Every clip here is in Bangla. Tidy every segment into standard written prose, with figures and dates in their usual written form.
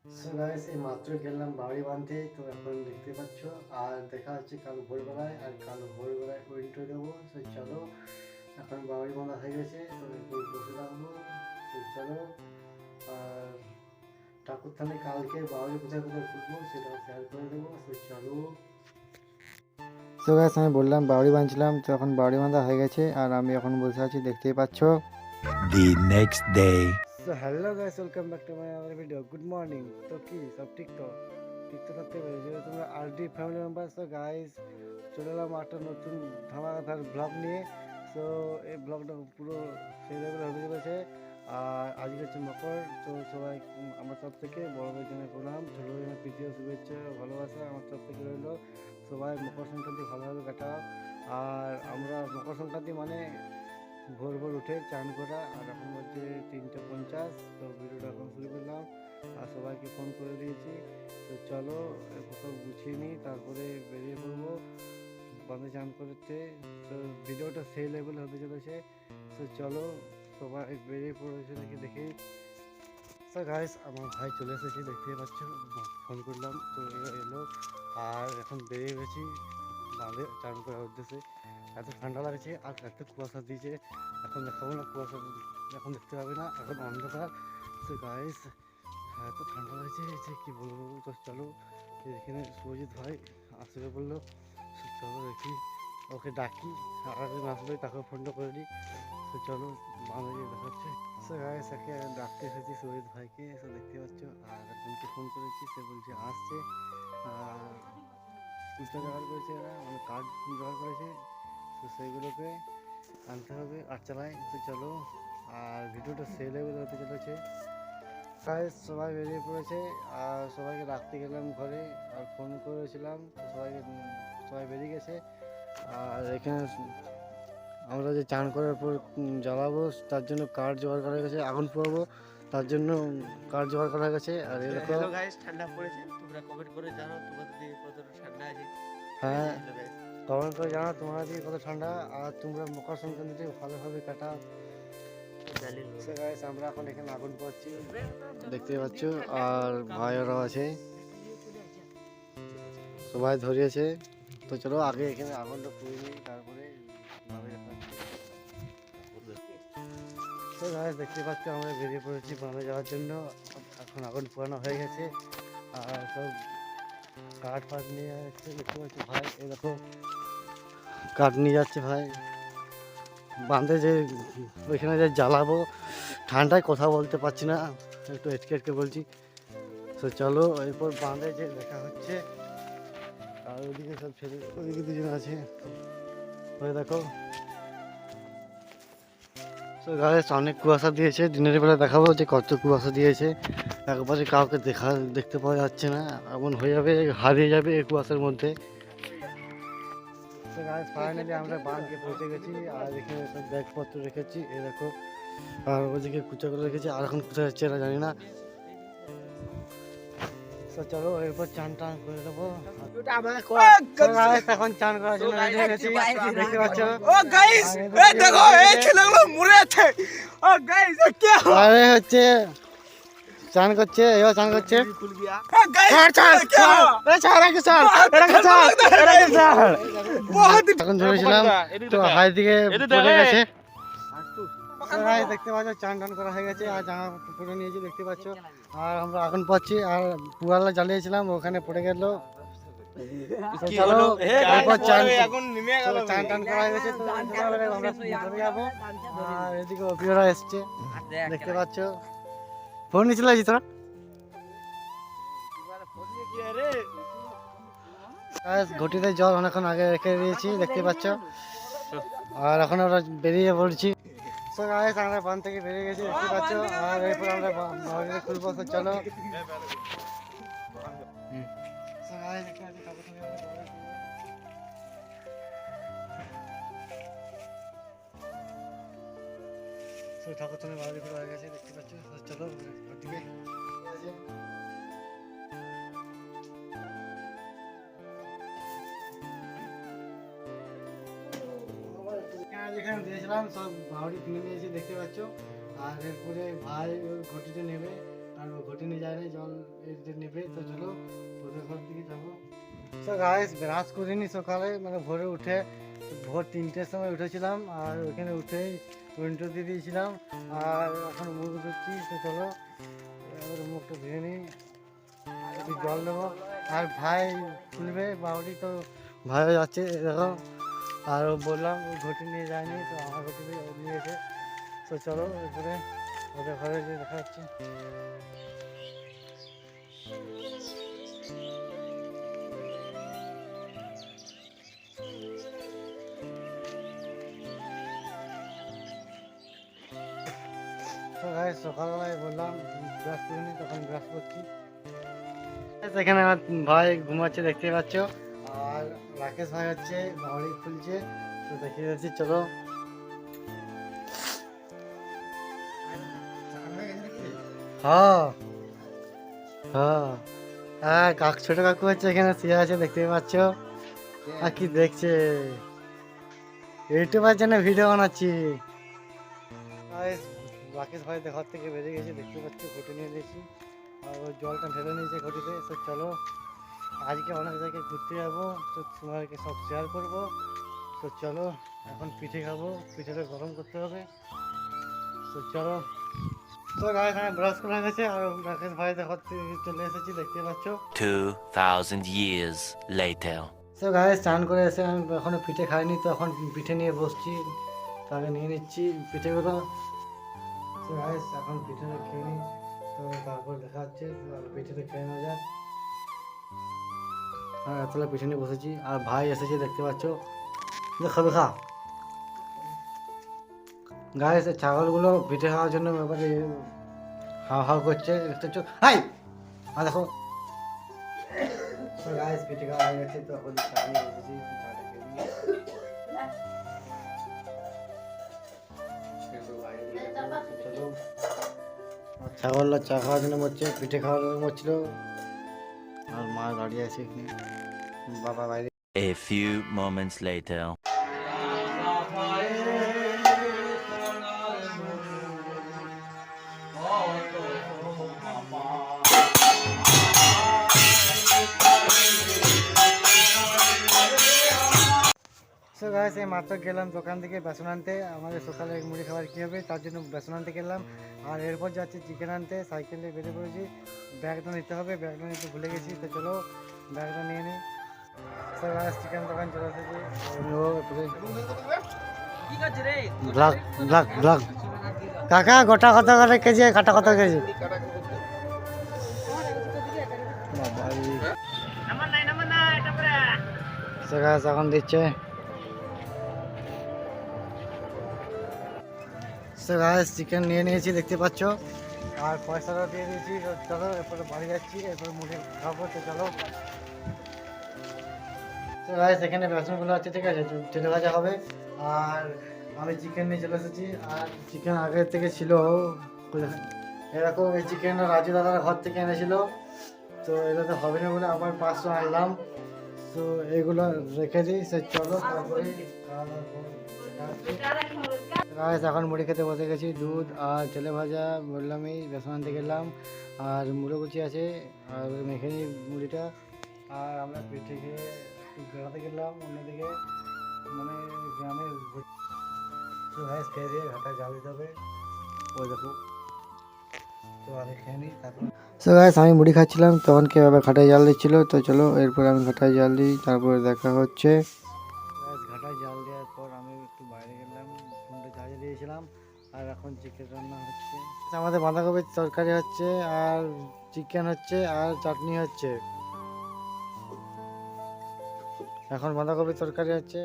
সো গাইস এই মাত্র গেলাম বাড়ি বাঁধতে, তো এখন দেখতে পাচ্ছ। আর দেখা হচ্ছে কাল ভোরবেলায়, আর কাল ভোরবেলায় উইন্টো দেবো। সো চলো, এখন বাড়ি বাঁধা হয়ে গেছে, তো একটু বসে থাকবো। তো চলো, আর ঠাকুর থানে কালকে বাড়ি কোথায় কোথায় ঘুরবো সেটা শেয়ার করে দেবো। সো চলো। সো গাইস আমি বললাম বাড়ি বাঁধছিলাম, তো এখন বাড়ি বাঁধা হয়ে গেছে আর আমি এখন বসে আছি, দেখতেই পাচ্ছ। The next day. So hello guys, welcome back to my our video. Good morning. তো কি সব ঠিক তো থাকতে পারে যেহেতু তোমরা RD family member. So guys চলে এলাম একটা নতুন ধামাকাদার ব্লগ নিয়ে। সো এই ব্লগটা পুরো সেই লেভেলে হতে চলেছে। আর আজকে হচ্ছে মকর, তো সবাই আমার তরফ থেকে বড়দের জন্য প্রণাম, ছোটোদের জন্য প্রীতি ও শুভেচ্ছা ভালোবাসা আমার তরফ থেকে রইল। সবাই মকর সংক্রান্তি ভালোভাবে কাটাও। আর আমরা মকর সংক্রান্তি মানে ভোর ভোর উঠে চান করা। আর এখন হচ্ছে 3:50। তো ভিডিওটা এখন শুরু করলাম আর সবাইকে ফোন করে দিয়েছি। তো চলো কোথাও গুছিয়ে নিই, তারপরে বেরিয়ে পড়বো বাঁধে চান করতে। তো ভিডিওটা সেই লেভেল হতে চলেছে। তো চলো সবাই বেরিয়ে পড়েছে নাকি দেখি। তো গাইস আমার ভাই চলে এসেছে, দেখতেই পাচ্ছ। ফোন করলাম তো এলো, আর এখন বেরিয়ে গেছি বাঁধে চান করার উদ্দেশ্যে। এত ঠান্ডা লাগছে আর এত কুয়াশা দিয়েছে, এখন দেখাবো না কুয়াশা, এখন দেখতে পাবে না, এখন অন্ধকার। তো গাইস এত ঠান্ডা লাগছে যে কী বলবো। তো চলো এখানে সুরজিৎ ভাই আসবে বললো, চলো দেখি ওকে ডাকি, আর আসবে তাকে ফোনটা করে দিই। তো চলো বাঁধে গিয়ে দেখাচ্ছে। সো গাইস একে ডাকতে এসেছি সুরজিৎ ভাইকে, এসে দেখতে পাচ্ছ। আর একজনকে ফোন করেছি, সে বলছে আসছে। আর কুচা জোগাড় করেছে, এরা মানে কার্ড জোগাড় করেছে, তো সেইগুলোকে আনতে হবে আর চালাই। তো চলো, আর ভিডিওটা সেই লেভেল হতে চলেছে। গাইস সবাই বেরিয়ে পড়েছে, আর সবাইকে রাখতে গেলাম ঘরে, আর ফোন করেছিলাম, তো সবাই বেরিয়ে গেছে। আর এখানে আমরা যে চান করার পর জ্বালাবো, তার জন্য কাঠ জোগাড় করা গেছে, আগুন পোয়াবো তার জন্য কাঠ জোগাড় করা গেছে। আর এরকম হ্যালো গাইস, ঠান্ডা পড়েছে, তোমরা কমেন্ট করে জানাও তোমাদের দিকে কতটা ঠান্ডা আছে। হ্যাঁ, হ্যালো গাইস, কমেন্ট করে জানাও তোমার দিকে কত ঠান্ডা, আর তোমরা মকর সংক্রান্তিতে ভালোভাবে কাটাও। জালিল সো গাইস আমরা এখন এখানে আগুন পোয়াচ্ছি, দেখতে পাচ্ছ। আর ভাইয়েরাও আছে, সবাই ধরিয়েছে। তো চলো আগে এখানে আগুনটা পুড়িয়ে নিই, তারপরে তো গাইস দেখতে পাচ্ছ আমরা বেরিয়ে পড়েছি বাঁধে যাওয়ার জন্য। এখন আগুন পোড়ানো হয়ে গেছে, আর সব কাঠ ফাঠ নিয়ে যাচ্ছে, দেখতে পাচ্ছি ভাই এই দেখো কাঠ নিয়ে যাচ্ছে ভাই বাঁধে। যে ওইখানে যে জ্বালাবো, ঠান্ডায় কথা বলতে পারছি না, একটু এটকে এটকে বলছি। তো চলো এরপর বাঁধে যে দেখা হচ্ছে। আর ওইদিকে সব ছেলে, ওইদিকে দুজন আছে, ওই দেখো। তো গাইস অনেক কুয়াশা দিয়েছে, দিনের বেলা দেখাবো যে কত কুয়াশা দিয়েছে। একবারে কাউকে দেখতে পাওয়া যাচ্ছে না, এমন হয়ে যাবে হারিয়ে যাবে এই কুয়াশার মধ্যে। তো গাইস ফাইনালি আমরা বাঁধকে পৌঁছে গেছি, আর এখানে সব ব্যাগপত্র রেখেছি এই দেখো। আর ওদিকে কুচা করে রেখেছি, আর এখন কোথায় যাচ্ছে এরা জানি না। তো চলো এরপর চান টান করে দেবো। তো guys, এখন চান করার জন্য রেডি হয়ে গেছি, দেখতে পাচ্ছ। ও গাইস, এই দেখো এই ছেলেগুলো মরে আছে। ও গাইস এ কি আরে হচ্ছে চান করছে, এও চান করছে। খুল গয়া। ও গাইস এখন ধরেছিলাম, তো হাই দিকে পড়ে গেছে। তো guys, দেখতে পাচ্ছ চান টান করা হয়ে গেছে, আর জামা পরে নিয়েছি দেখতে পাচ্ছ। আর আমরা আগুন পাচ্ছি, আর পুয়ালা জ্বালিয়েছিলাম ওখানে পড়ে গেল। তো চলো এরপর চান টান করা হয়ে গেছে, তো এবারে আমরা ঘরে যাবো। আর এদিকে অভিরা এসছে, দেখতে পাচ্ছ। ফোন নিয়ে চলে আসি তোরা। ঘটিতে জল অনেকক্ষণ আগে রেখে দিয়েছি, দেখতে পাচ্ছ। আর এখন আমরা বেরিয়ে পড়ছি। তো গাইস আমরা বান থেকে বেরিয়ে গেছি, দেখতে পাচ্ছ। আর এরপর আমরা বাড়িতে খুলবো। তো চলো। So guys, দেখতে পাচ্ছি ঠাকুর থেকে আমরা বাড়ি ফিরবো। So ঠাকুর থেকে বাড়ি ফিরে হয়ে গেছে, দেখতে পাচ্ছ। তো চলো ওদিকে যেখানে দিয়েছিলাম সব ভাড়ি কিনে নিয়েছি, দেখতে পাচ্ছ। আর এরপরে ভাই ওই ঘটিতে নেবে, আর ওই ঘটি ঘটি নিয়ে যায় না, জল এই যে নেবে। তো চলো ওদের ঘর দিকে যাবো। তো গাইস ব্রাশ করিনি সকালে, মানে ভোরে উঠে, ভোর 3টের সময় উঠেছিলাম আর ওখানে উঠেই উইন্ডো দিয়ে দিয়েছিলাম আর এখন মুখ ধুচ্ছি। তো চলো এবার মুখটা ধুয়ে নিই, একটু জল দেবো। আর ভাই খুলবে বাউরি, তো ভাইও যাচ্ছে দেখো। আর ও বললাম ও ঘটি নিয়ে যায়নি, তো আমার ঘটি নিয়েছে। তো চলো এরপরে ওদের ঘরে গিয়ে দেখা যাচ্ছে। তো গাইস সকালবেলায় বললাম ব্রাশ করিনি, তখন ব্রাশ করছি। এখানে আমার ভাই ঘুমাচ্ছে দেখতে পাচ্ছ, আর রাকেশ ভাই হচ্ছে বাড়ি খুলছে। তো দেখিয়ে যাচ্ছি, চলো। হ্যাঁ হ্যাঁ হ্যাঁ, ছোট কাকু হচ্ছে এখানে শুয়ে আছে দেখতে পাচ্ছ। আর কি দেখছে, ইউটিউবের জন্য ভিডিও বানাচ্ছি। রাকেশ ভাই ঘর থেকে বেরিয়ে গেছে দেখতে পাচ্ছ, ঘটি নিয়ে নিয়েছি আর ওই জলটা ঢেলে নিয়েছে ঘটিতে। তো চলো আজকে অনেক জায়গায় ঘুরতে যাবো, তো তোমাদেরকে সব শেয়ার করবো। তো চলো এখন পিঠে খাবো, পিঠেটা গরম করতে হবে। তো চলো। তো গায়ে খানে ব্রাশ করা গেছে আর রাকেশ ভাই ঘর থেকে চলে এসেছি দেখতে পাচ্ছ। 2,000 years later. তো গায়ে স্নান করে এসে আমি এখনো পিঠে খাইনি, তো এখন পিঠে নিয়ে বসছি। তাকে নিয়ে নিচ্ছি পিঠেগুলো। তো গায়ে এখন পিঠেটা খেয়ে নিই, তো তারপর দেখা যাচ্ছে। পিঠেটা খেয়ে নেওয়া যাক। হ্যাঁ এতলা পিঠে নিয়ে বসেছি আর ভাই এসেছে দেখতে পাচ্ছ। খাবে খা গায়ে ছাগলগুলো পিঠে খাওয়ার জন্য ব্যাপারে হাওয়া হাওয়া করছে দেখতে পাচ্ছ। হাই দেখো গায়ে পিঠে খাওয়া হয়ে গেছে, তো এখন চা নিয়ে এসেছি, চাটা খেয়ে নিই। চলো ছাগলরা চা খাওয়ার জন্য মরছে, পিঠে খাওয়ার জন্য মরছিল। আর মা দাঁড়িয়ে আছে এখানে, বাবা বাইরে। A few moments later. So guys এই মাত্র গেলাম দোকান থেকে বেসন আনতে। আমাদের সকালে মুড়ি খাবার কী হবে তার জন্য বেসন আনতে গেলাম। আর এরপর যাচ্ছি চিকেন আনতে, সাইকেলে বেরিয়ে পড়েছি। ব্যাগটা নিতে হবে, ব্যাগটা নিতে ভুলে গেছি। তো চলো ব্যাগটা নিয়ে নিই। সো গাইস চিকেন দোকান চলে এসেছি। ব্লগ ব্লগ ব্লগ কাকা গোটা কত করে কেজি, কাটা কত কেজি? সো গাইস এখন দিচ্ছে। সো গাইস চিকেন নিয়ে নিয়েছি দেখতে পাচ্ছ, আর পয়সাটাও দিয়ে দিয়েছি। তো চলো এরপরে বাড়ি যাচ্ছি, এরপরে মুড়ি খাবো। তো চলো। তো গাইস এখানে বেসনগুলো আছে, ঠিক আছে, তেলে ভাজা হবে। আর আমি চিকেন নিয়ে চলে এসেছি, আর চিকেন আগের থেকে ছিল এরকম। এই চিকেন রাজু দাদার ঘর থেকে এনেছিল, তো এটাতে হবে না বলে আবার 500 আনলাম। তো এগুলো রেখে দিই। সে চলো তারপরে গাইস এখন মুড়ি খেতে বসে গেছি। দুধ আর তেলে ভাজা বললামই, বেসন আনতে গেলাম। আর মুড়ো কুচি আছে, আর মেখে নিই মুড়িটা। আর আমরা পিঠে খেয়ে একটু বেড়াতে গেলাম অন্যদিকে, মানে গ্রামে। তো গাইস খেয়ে দিয়ে ঘাটা জাল দিতে হবে, ওই দেখো। তো আগে খেয়ে নিই তারপর। সো গাইস আমি মুড়ি খাচ্ছিলাম, তখন কেউ আবার ঘাটায় জাল দিচ্ছিল। তো চলো এরপর আমি ঘাটায় জাল দিই, তারপরে দেখা হচ্ছে। ঘাটায় জাল দেওয়ার পর আমি একটু বাইরে গেলাম, ফোনটা চার্জে দিয়েছিলাম। আর এখন চিকেন রান্না হচ্ছে, আমাদের বাঁধাকপির তরকারি হচ্ছে, আর চিকেন হচ্ছে, আর চাটনি হচ্ছে। এখন বাঁধাকপির তরকারি হচ্ছে।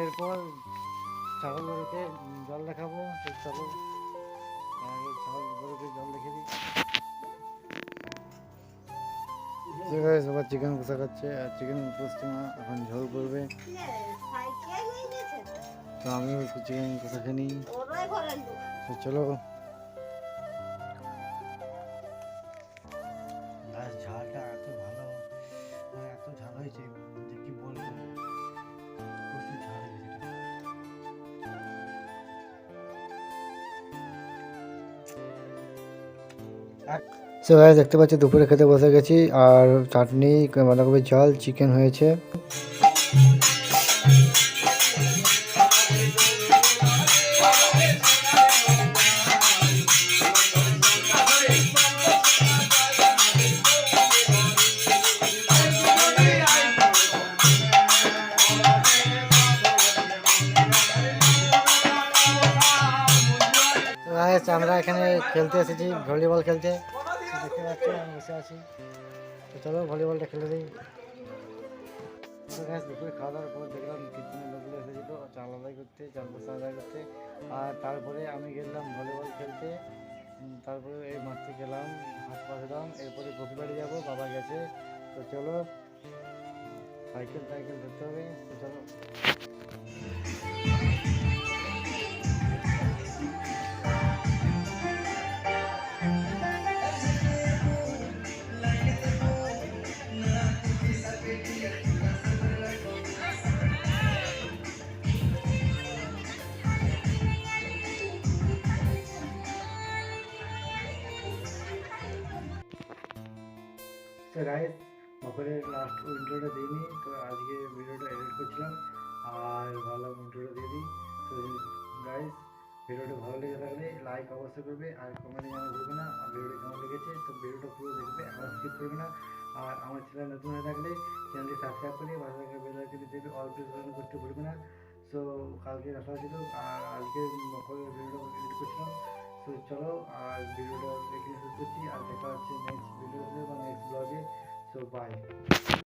এরপর ছাগল গরুকে জল দেখাবো। তো চলো ছাগল গরুকে জল দেখে দিই। সবার চিকেন কষা খাচ্ছে, আর চিকেন কষছে না, এখন ঝোল করবে। তো আমিও একটু চিকেন কষা খেয়ে নিই। তো চলো। ঝালটা এত ভালো, মানে এত ঝাল হয়েছে যে কি বলবো, প্রচুর ঝাল হয়েছে এটা। সো গাইস দেখতে পাচ্ছি দুপুরে খেতে বসে গেছি আর চাটনি বাঁধাকপির ঝাল চিকেন হয়েছে। তো গাইস আমরা এখানে খেলতে এসেছি, ভলিবল খেলতে। তো দেখতে পাচ্ছি আমি বসে আছি, তো চলো ভলিবলটা খেলে দিই। তো গাইস দুপুরে খাওয়া দাওয়ার পর দেখলাম কীর্তনের লোকগুলো এসেছিলো চাল আদায় করতে, চাল বসা আদায় করতে। আর তারপরে আমি গেলাম ভলিবল খেলতে। তারপরে এই মাঠে গেলাম, হাত পা ধুলাম, এরপরে কপি বাড়ি যাবো, বাবা গেছে। তো চলো সাইকেল ধরতে হবে, তো চলো। তো গাইস মকরের লাস্ট ইন্ট্রোটা দিইনি, তো আজকে ভিডিওটা এডিট করছিলাম আর ভালো ইন্ট্রোটা দিয়ে দিই। তো গাইস ভিডিওটা ভালো লেগে থাকলে লাইক অবশ্যই করবে আর কমেন্টে জানাতে ভুলবে না আর ভিডিওটা কেমন লেগেছে। তো ভিডিওটা পুরো দেখবে, আমার স্কিপ করবে না। আর আমার চ্যানেল নতুন হয়ে থাকলে চ্যানেলটি সাবস্ক্রাইব করে পাশে থাকা বেল আইকনটি দেবে, অল প্রেস করতে ভুলবে না। সো কালকে রাখা ছিল আর আজকে মকরের ভিডিওটা এডিট করছিলাম। তো চলো আর ভিডিওটা এখানে শেষ করছি আর দেখা হচ্ছে নেক্সট ভিডিওতে বা নেক্সট ব্লগে। So bye.